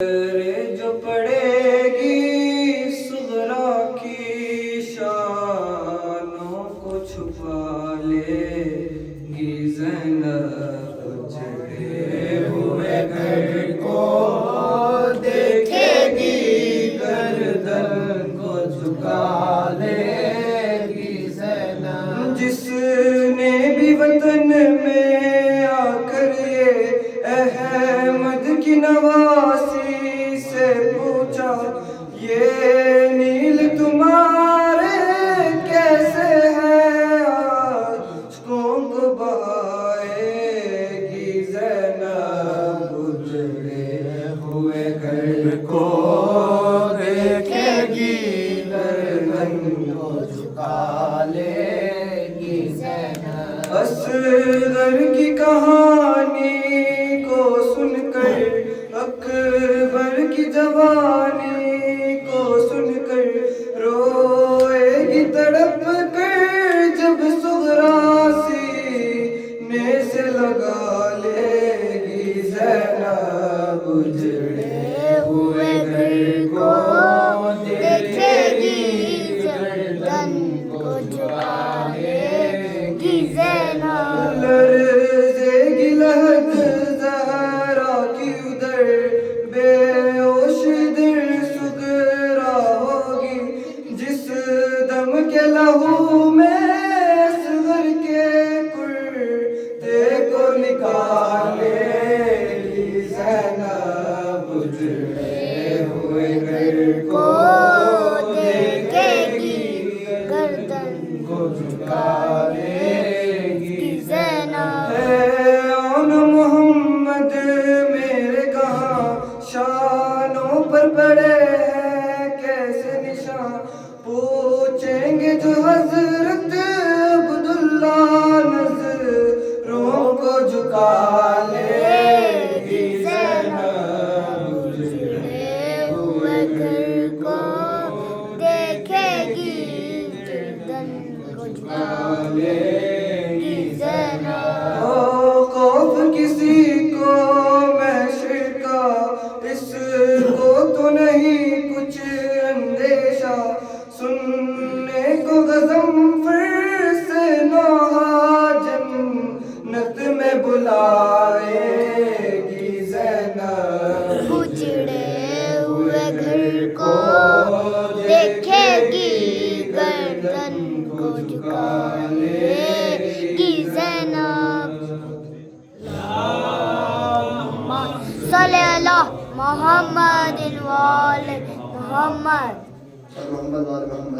जो पड़ेगी सुगरा की शानों को छुपा लेगी ज़ैनब, उजड़े हुए घर को देखेगी गर्दन को झुका लेगी ज़ैनब। जिसने भी वतन में आकर ये अहमद की नवासी से पूछा, ये नील तुम्हारे कैसे है, आशिकों को बहाएगी ज़ैनब, उजड़े हुए घर को देखेगी गर्दन को झुका लेगी ज़ैनब। असगर की कहानी को सुनकर, अकबर की जवानी को सुनकर रोएगी तड़प कर, जब सुगरा सीने से लगा लेगी ज़ैनब, उजड़े हुए घर को देखेगी गर्दन को झुका लेगी ज़ैनब। लर्ज़ेगी लहद ज़हरा की उधर, बेहोश दिल सुगरा होगी, जिस दम के लहू में असगर के कुर्ते को निकालेगी ज़ैनब, उजड़े हुए घर को देखेगी गर्दन को झुका लेगी ज़ैनब। आन मोहम्मद मेरे कहाँ शानों पर पड़े हैं कैसे निशान, पूछेंगे जो हजरत अब्दुल्ला, नजरों को झुका लेगी ज़ैनब, उजड़े हुए घर को देखेगी गर्दन को झुका लेगी ज़ैनब। खौफ किसी को महशर का, इसको तो नहीं कुछ अंदेशा, सुनने को गज़नफ़र से नौहा जन्नत में बुलाएगी ज़ैनब, उजड़े हुए घर को देखेगी गर्दन को झुका लेगी ज़ैनब। सल्ले अला मुहम्मदिन व आले मुहम्मद, अल्लाहुम्मा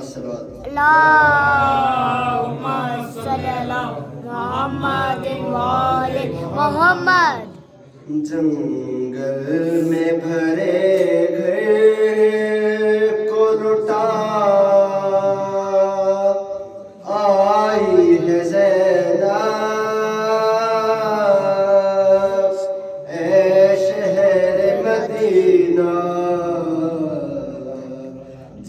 सल्ली अला मुहम्मदिन व आले मुहम्मद। जंगल में भरे घर को लुटा आई है ज़ैनब, ऐ शहर मदीना।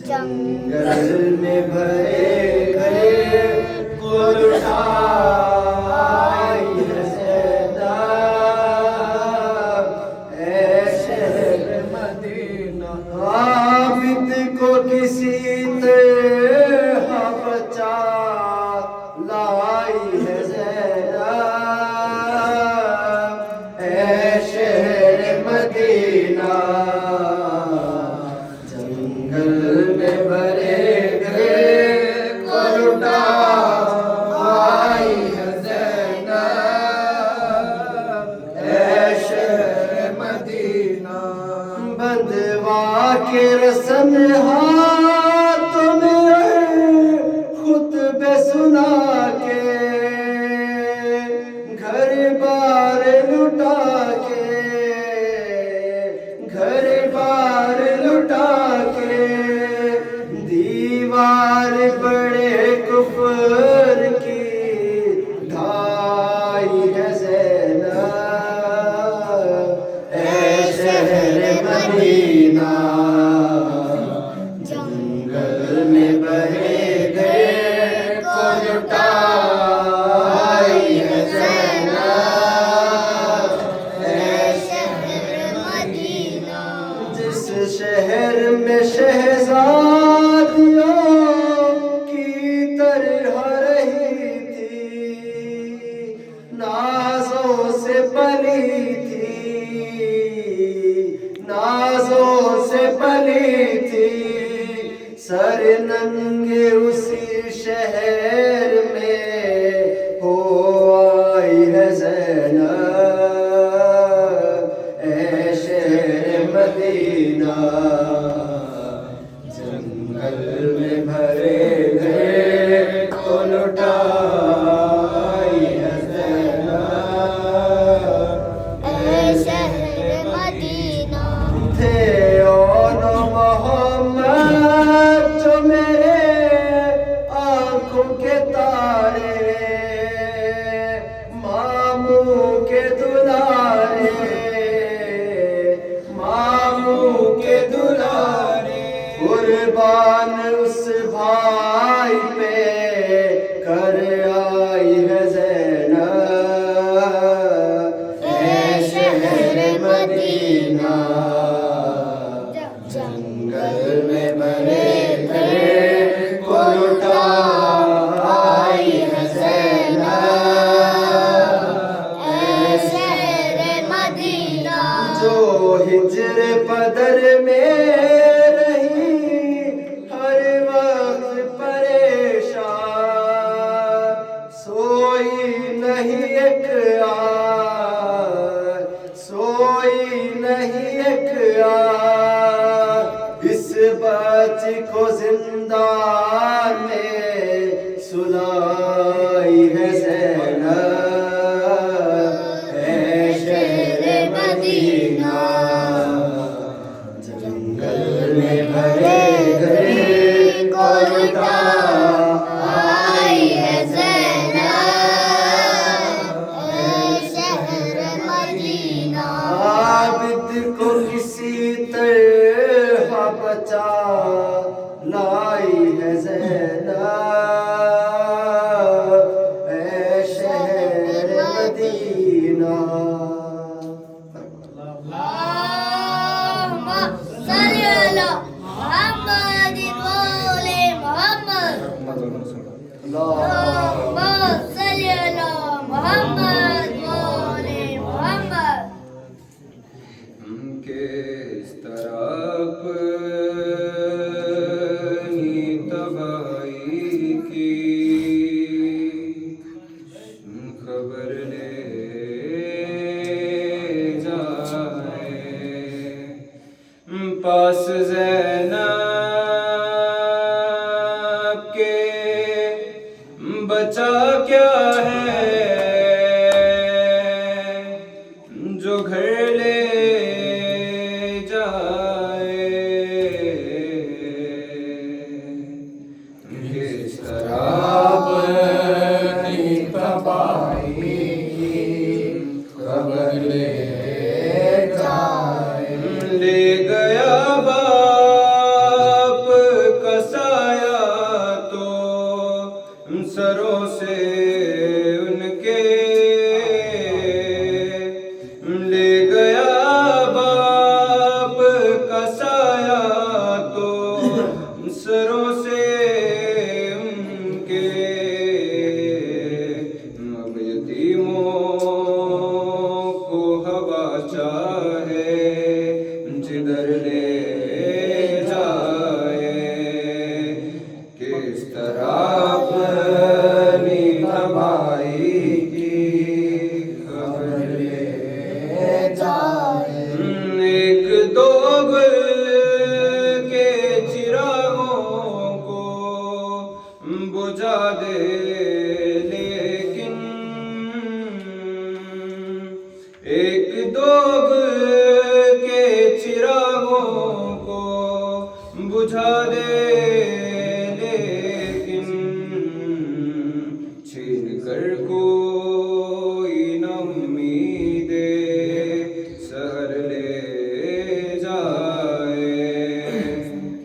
जंगल में भरे घर को लुटा आई है ज़ैनब, ऐ शहर मदीना। आबिद को किसी तरह बचा लाई है ज़ैनब, ऐ शहर मदीना। जंगल में भरे घर को लुटा आई है ज़ैनब, ऐ शहर मदीना। बंदवा के रस्म हाथों में खुतबे सुना के, घर बार लुटा के, घर बार लुटा के, दीवार बड़े कुफर की ढाई है ज़ैनब, ऐ शहर मदीना। जंगल में बहे घर को लुटा आई है ज़ैनब, ऐ शहर शहर में शहजादियों की तरह रही थी, नाजों से पली थी, नाजों से पली थी, सर नंगे उसी शहर में हो आई है ज़ैनब, ऐ शहर मदीना। जंगल में भरे गए को लुटाई है ज़ैनब, ऐ शहर मदीना। थे और मोहम्मद जो मेरे आंखों के तारे, मामू के दुलारे, मामू के दुलारे, कुर्बान उस भाई पे कर आई है ज़ैनब, ऐ शहर मदीना। जंगल में मरे गए को लुटाई है ज़ैनब, ऐ शहर मदीना। जो हिज्र बदर में रही हर वक्त परेशान, सोई नहीं एक आन, सोई नहीं एक आन, इस बच्ची को जिंदान में सुलाई है ज़ैनब, ऐ शहर मदीना। जंगल में भरे गए को लुटाई है ज़ैनब, ऐ शहर मदीना। आबिद को किसी तरह बचा लाई है ज़ैनब, ऐ शहर मदीना। अल्लाहुम्मा सल्ली अला मुहम्मद व आले मुहम्मद। अल्लाहुम्मा सल्ली अला मुहम्मद व आले मुहम्मद। किस तरह अपनी तबाही की खबर ले जाए, पास ज़ैनब के बचा क्या है जो घर ले जाए। किस तरह अपनी तबाही की खबर ले जाए, ले गया बाप का साया तो सरों से उनके, ले गया बाप का साया तो सरों से उनके। अब यतीमों को हवा चाहे जिधर ले जाए, किस तरह अपनी तबाही की खबर ले जाए। एक दो गुल के चिरागों को बुझा दे लेकिन, एक दो गुल के चिरागों को बुझा दे लेकिन, छीन कर कोई न उम्मीदे सर ले जाए।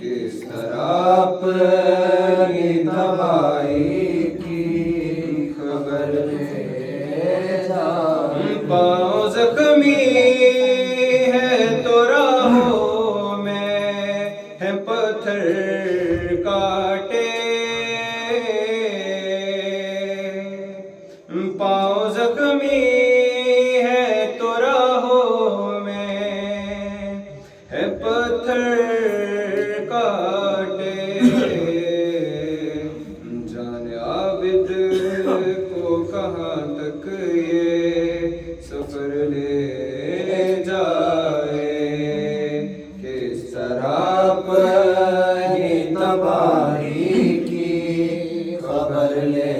किस तरह अपनी तबाही की खबर ले जाए। पाँव जख्मी है तो राहों में है पत्थर काटे, जाने आबिद को कहाँ तक ये सफर ले जाए, किस तरह अपनी तबाही की खबर ले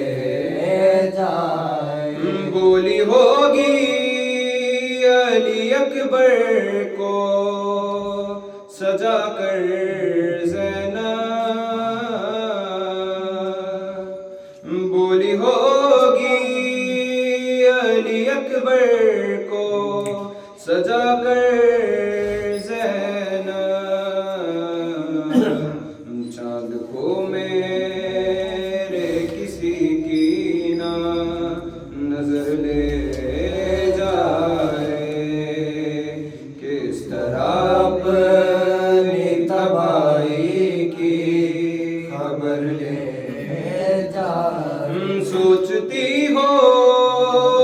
जाए। बोली होगी अली अकबर को सजा कर ज़ैनब, बोली होगी अली अकबर को सजा कर ज़ैनब। चाँद को मेरे किसी की ना नजर ले जाए, किस तरह अपनी तबाही की खबर ले जाए। सोचती होगी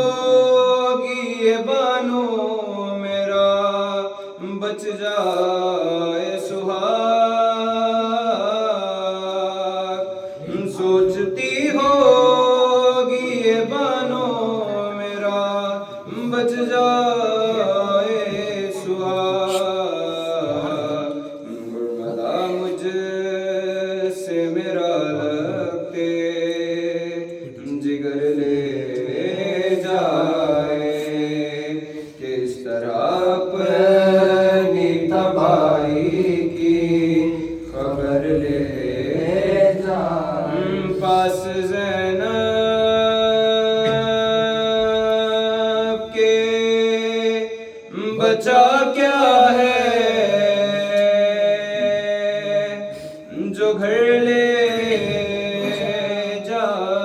ये बानो मेरा बच जाए सुहाग, सोचती होगी ये बानो मेरा बच जाए सुहाग। गुरमला मुझसे मेरा लगते जिगर ले जाए, किस तरह अपनी तबाही की खबर ले जाए। पास ज़ैनब के बचा क्या है जो घर ले जाए।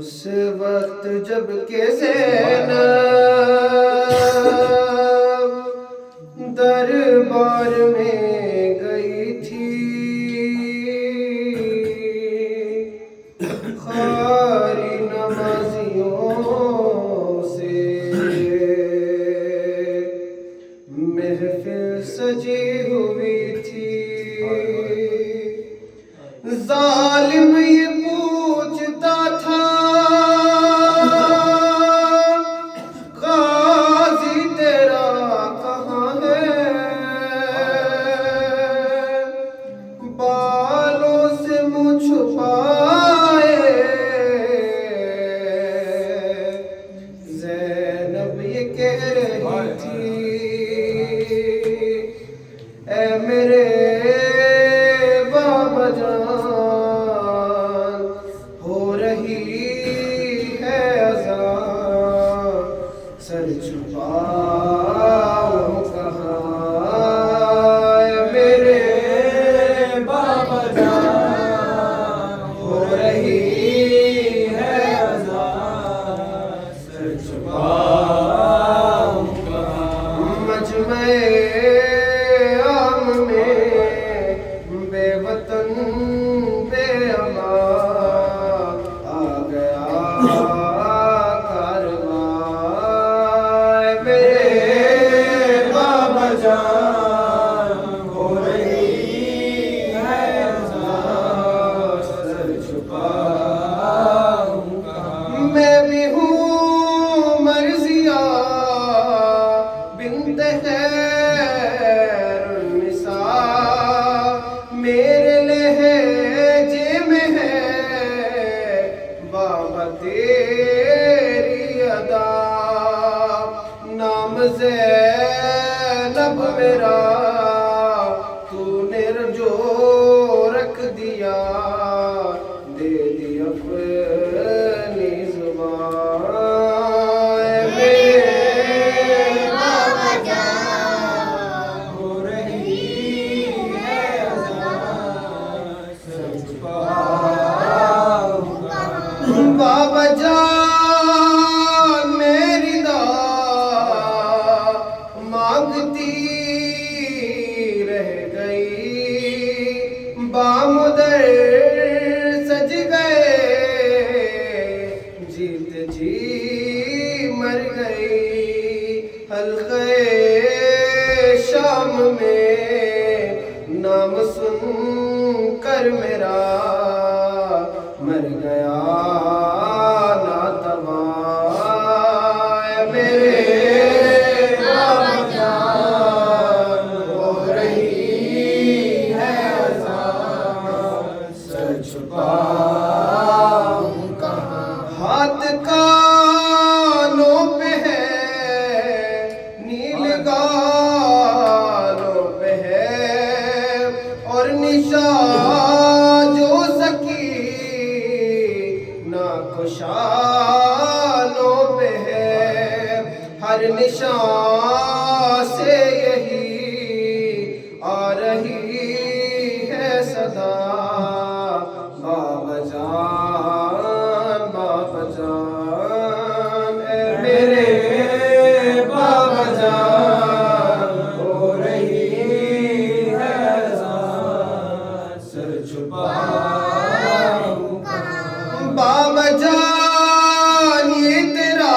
उस वक्त जब के ज़ैनब दरबार में गई थी, खारी नमाजियों से महफिल सजी हुई थी। जालिम ये पूछता था गाजी तेरा कहाँ है, बालों से मुँह छुपाए ज़ैनब ये कह रही थी, ऐ मेरे बाबा जान हो रही है अज़ान, सर छुपाऊं कहाँ, ऐ मेरे बाबा जान हो रही है अज़ान, सर छुपाऊं कहाँ। मजमे आम में बेवतन बेअमा आ गया कारवां, मेरे बाबा जान हो रही है अज़ान, सर छुपाऊं कहाँ। मैं भी हूँ मर्ज़िया बिन्त खैरुन्निसा, मेरे लहजे में है बाबा तेरी अदा, नाम ज़ैनब मेरा तूने जो रख दिया, दे दी अपनी ज़ुबान, मेरे बाबा जान हो रही है अज़ान, सच पाऊं कहाँ। बाबा बाबा जान मेरी मांगती रह गई, बामुदर सज गए, जीत जी मर गई। हल्क़े शाम में नाम सुन कर मेरा मर गया नातवा। मेरे बाबा जान हो रही है अज़ान, सर छुपाऊं कहाँ। हाथ कानों पे है, नील गालों पे है, और निशान जो सकी नाकुशानों पे है। हर निशान से यही आ रही है सदा, बाबा जान बाबा जान। ऐ मेरे बाबा जान हो रही है अज़ान, सर छुपाऊं कहाँ। बाबा जान ये तेरा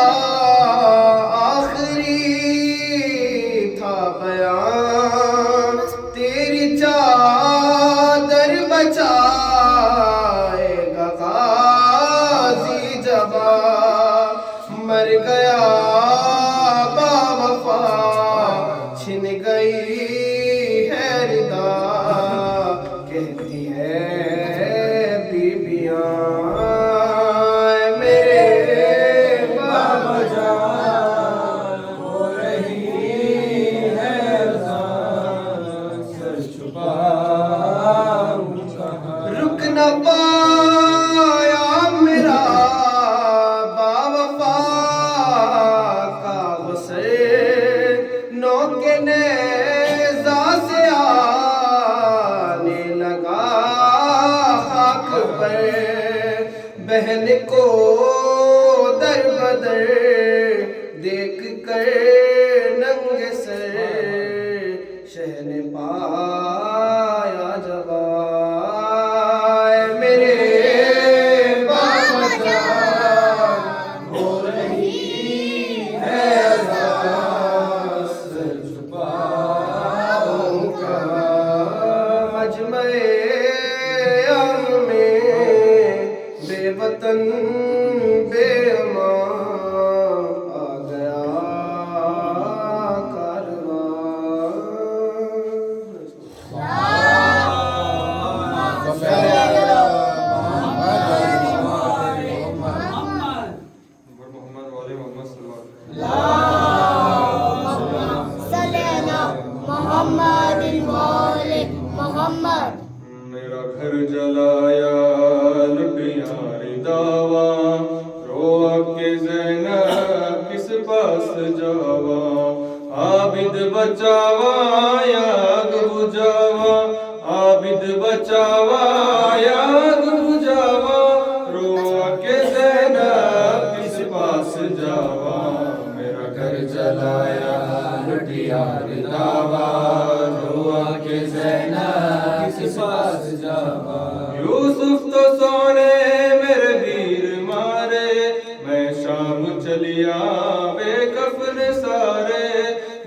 आखिरी था बयान, तेरी चादर बचाएगा गाज़ी जवान। मर गया बावफा, छिन गई है रिदा, कहती है बीबियां। मेरे बाबा जान हो रही है अज़ान, सर छुपाऊं कहाँ। रुक न पाया मेरा बावफा का गुस्से, नौके नेज़ा से आने लगा खाक पर। बहन को दर बदर देख कर नंगे सर, शहर ने पाया जवाब। मेरे बाबा जान हो रही है अज़ान, सर छुपाऊं कहाँ। मजमे आम में बेवतन बेअमां आ गया कारवां। मोहम्मद। मेरा घर जलाया लुटियारी दावा, रोआ के ज़ैनब किस पास जावा। आबिद बचावा या आग बुझावा, आबिद बचावा या आग बुझावा, रोआ के ज़ैनब किस पास जावा। मेरा घर जलाया लुटियारी दावा, रोआ के ज़ैनब किस पास जावा। यूसुफ तो सोने मेरे वीर मारे, मैं शाम चलिया बेकफन सारे।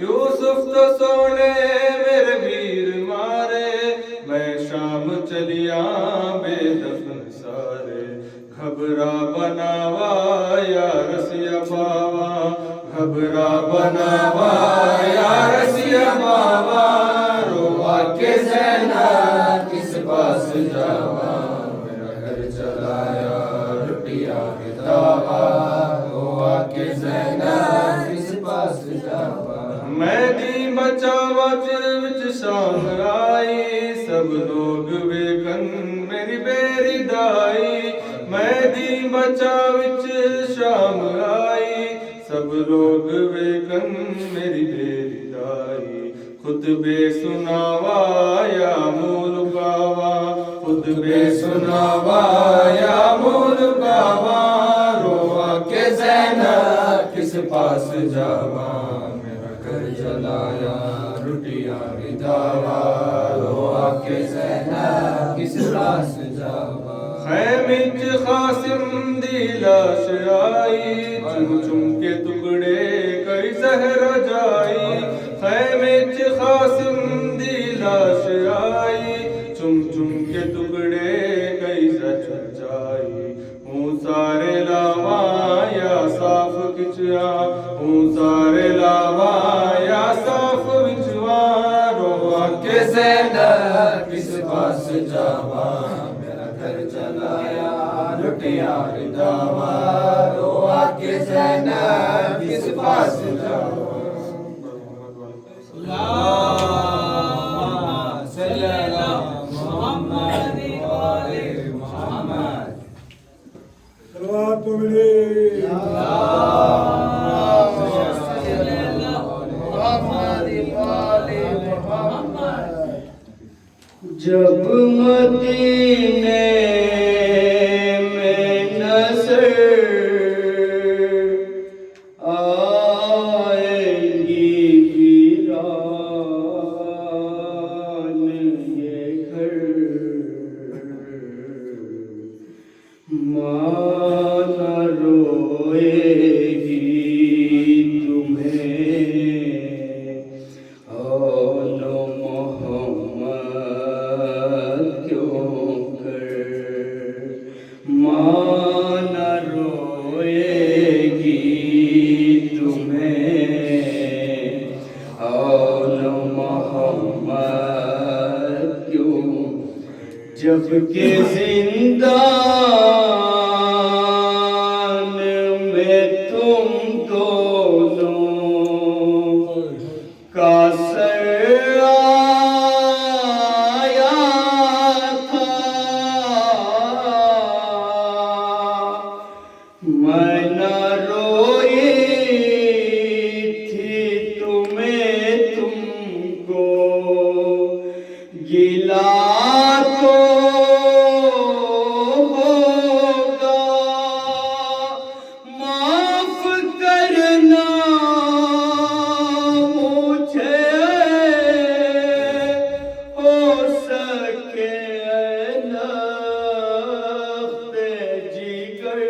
यूसुफ तो सोने मेरे वीर मारे, मैं शाम चलिया बेदफन सारे। घबरा बनावा या रसिया बावा, घबरा बनावा या रसिया बावा, रोआ के ज़ैनब किस पास जावा। मेरा घर जलाया लुटिया के दावा, रोआ के ज़ैनब किस पास जावा। मैं दी बचावा चिर विच शाम आई, सब लोग वेगन मेरी बेरी दाई। मैं दी बचा विच शाम आई, सब लोग वेगन मेरी बेरी दाई। खुतबे सुनावा या मूल गावा, खुतबे सुनावा या मूल गावा, रो पास जावा, मेरा घर जलाया लुटिया विदावा, रोआ के ज़ैनब किस पास जावा। खैमे च क़ासिम दी लाश आई, चुम चुम के टुकड़े कई ज़हरा जाई। खैमे च क़ासिम दी लाश आई, चुम चुम के टुकड़े कई ज़हरा जाई। हूँ सारे लावा या साफ किचया, हूँ सारे लावा या साफ बिचवा, रोआ के ज़ैनब किस पास जावा, मेरा घर जलाया लुटिया विदावा, रोआ के ज़ैनब किस पास जावा। जब मदीने में नज़र आएंगी वीरान ये घर, माँ न रोएगी तुम्हें, औनो मोहम्मद क्यों कर, माँ न रोएगी तुम्हें, औनो मोहम्मद क्यों, जबकि जिंदान में तुम दोनों का सर आया था। मैं न रोई थी तुम्हें तुमको गिला तो होगा, माफ करना मुझे हो सके लफ्ज़े जिगर,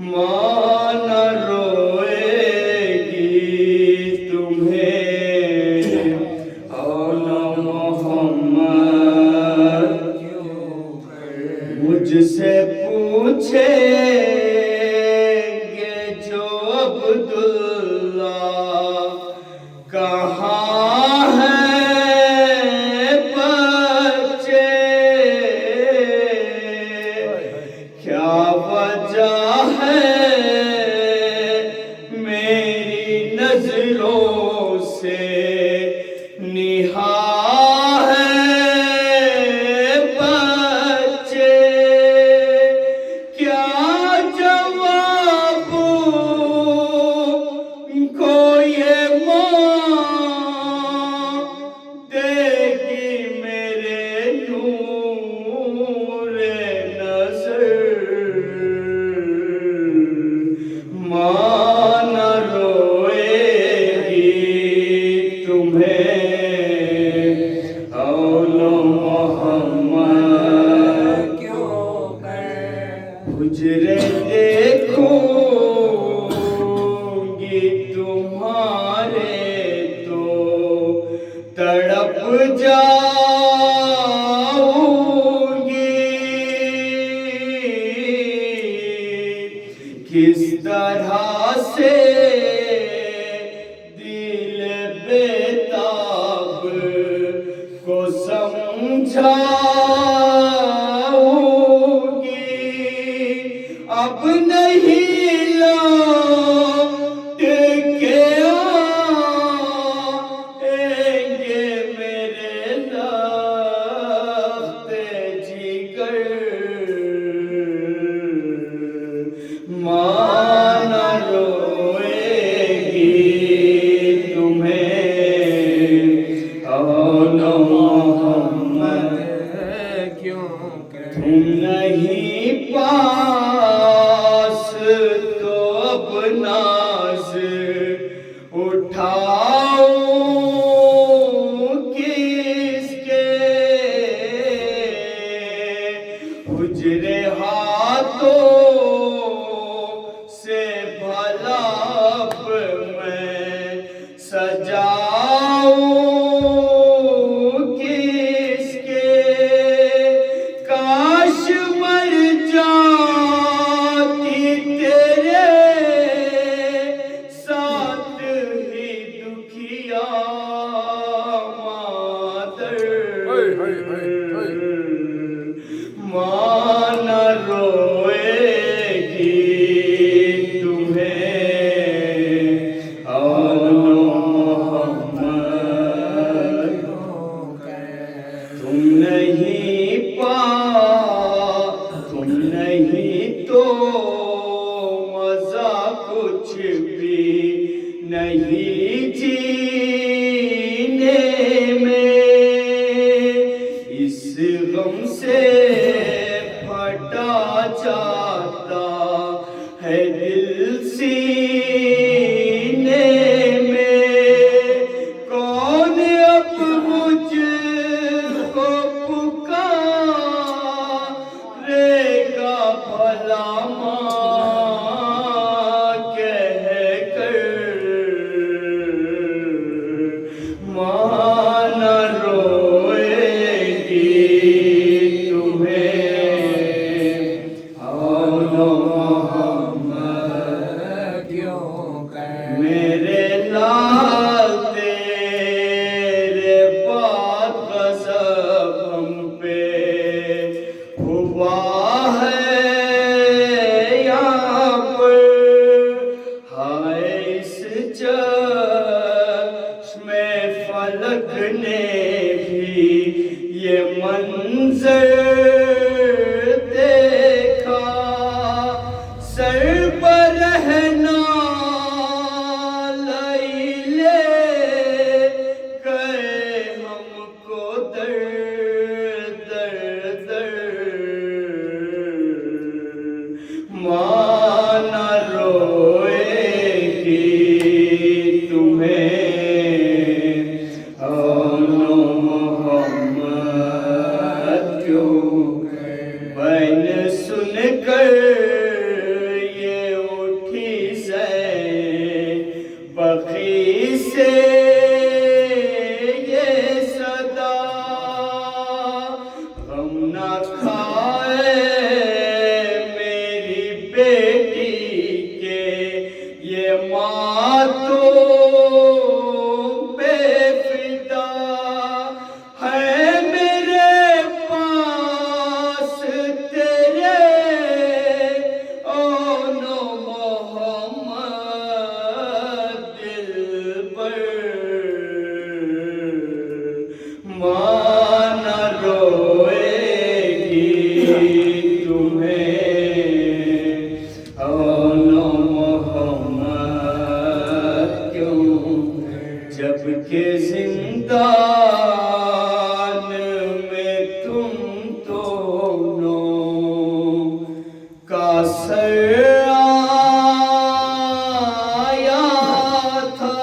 माँ न रोएगी तुम्हें, औनो मोहम्मद मुझसे पूछेंगे जो अब्दुल्ला कहाँ है बच्चे, क्या वजह है मेरी नजरों से निहा है बच्चे, क्या जवाब को ये माँ देगी मेरे नूरे नज़र, माँ न रोएगी तुम्हें, औलो मोहम्मद क्यों कर, गुजरे देखूंगी तुम्हारे तो तड़प जाऊंगी, किस तरह से दिल बेताब को समझाऊंगी, अब नहीं लौट के आएंगे मेरे लफ्ज़े जिगर, माँ न रोएगी तुम्हें, औनो मोहम्मद क्यों कर, तुम नहीं पास नहीं तो मजा कुछ भी नहीं जीने में, इस गम से फटा जाता है दिल सीने में। कौन अब मुझको पुकारेगा भला माँ कह कर, माँ न रोएगी तुम्हें मेरे लाल तेरे बात गज़ब हम पे हुआ है यहाँ पर। हाय इस चश्मे फलक ने भी ये मंजर देखा, सर पर रहना हमको दर दर दर, माँ न रोएगी तुम्हें नो मोहम्मद क्यों। बन सुन कर ये उठी से बखी से न खाए मेरी बेटी के ये माँ तो बेफिदा है मेरे पास तेरे ओ नो मोहम्मद दिलबर। माँ न रोएगी तुम्हें नो मोहम्मद क्यों, जबकि जिंदान में तुम दोनों का सर आया था।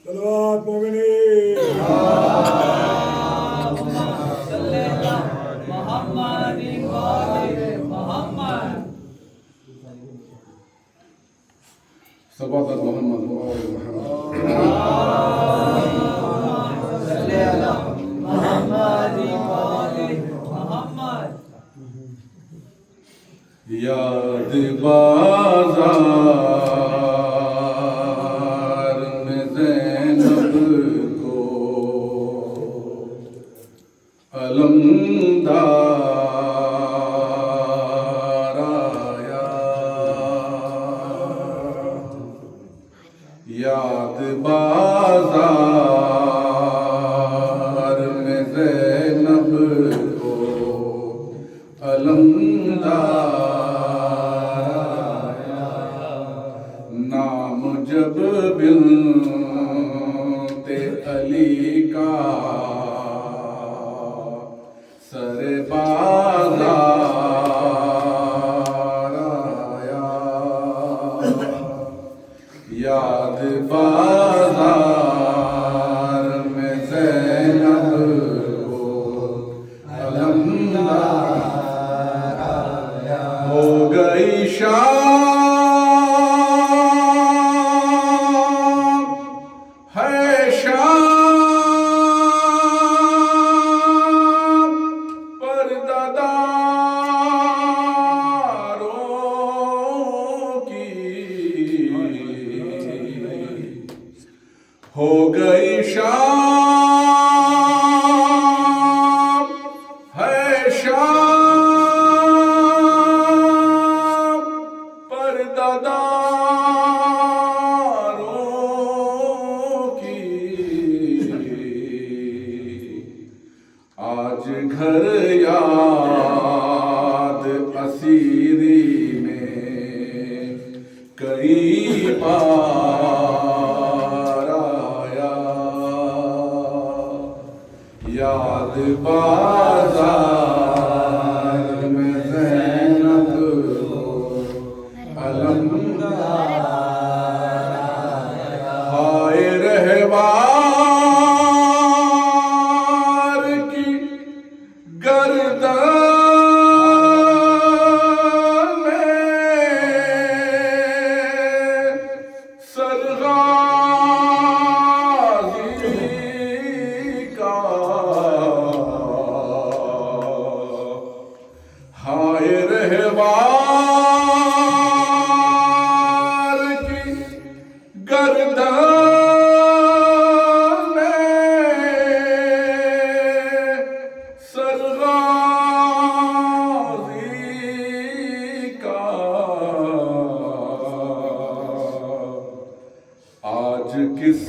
सलवात मोमिनी सल्लल्लाहु याद बाज़ार में ज़ैनब को अलमदार आया, याद बाज़ार में ज़ैनब को अलमदार, नाम जब बिनते अली का सरे बाज़ार आया, याद बाज़ार में ज़ैनब को अलमदार आया। हो गई शाम है शाम पर्दादारों की, हो गई शाम है शाम असीरी में कई बार आया, याद बाजार में ज़ैनब अलमदार हाय रहवार की गर्दन में सरगाज़ी का हाय रहवार की गर्दन आज किस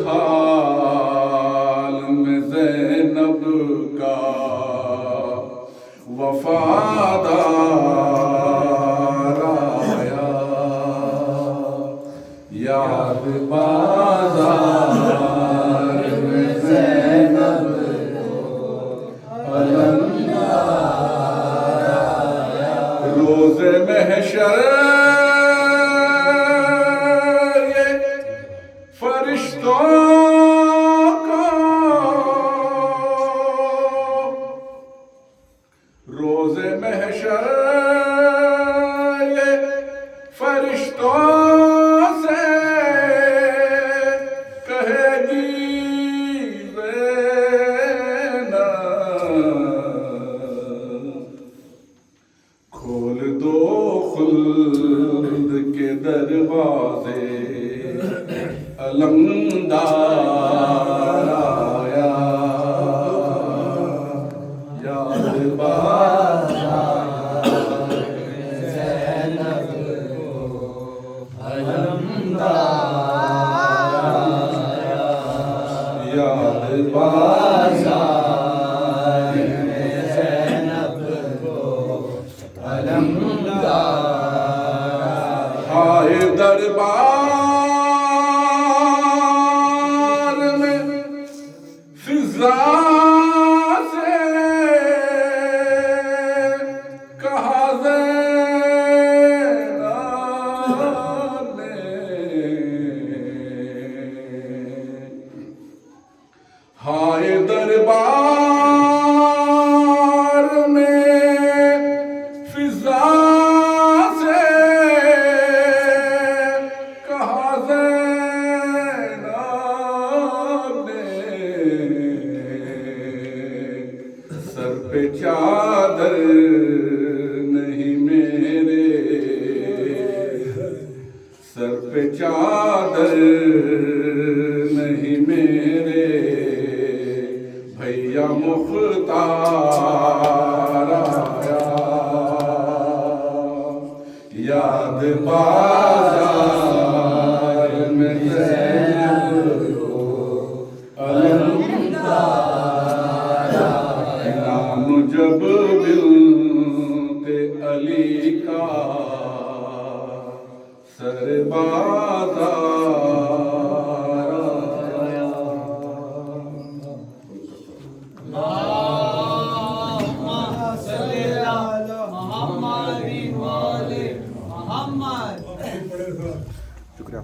हाल में ज़ैनब का वफादार आया, याद बाजार में ज़ैनब अलमदार आया, रोज़े महशर फरिश्तों को रोज़े महशर ये फरिश्तों से कहेगी ज़ैनब, खोल दो खुल्द के दरवाजे, अलमदार आया, याद बाजार में ज़ैनब अलमदार आया, याद बाजार में ज़ैनब अलमदार हाय दरबार से कहा ज़ैनब ने, हाय दरबार में फिजा से कहा ज़ैनब ने, सर पे चादर नहीं मेरे, सर पे चादर नहीं मेरे, भैया मुख्तार आया, याद बाजार में ज़ैनब अलमदार नाम जब बिनते अली का सरबाज़ार आया। शुक्रिया।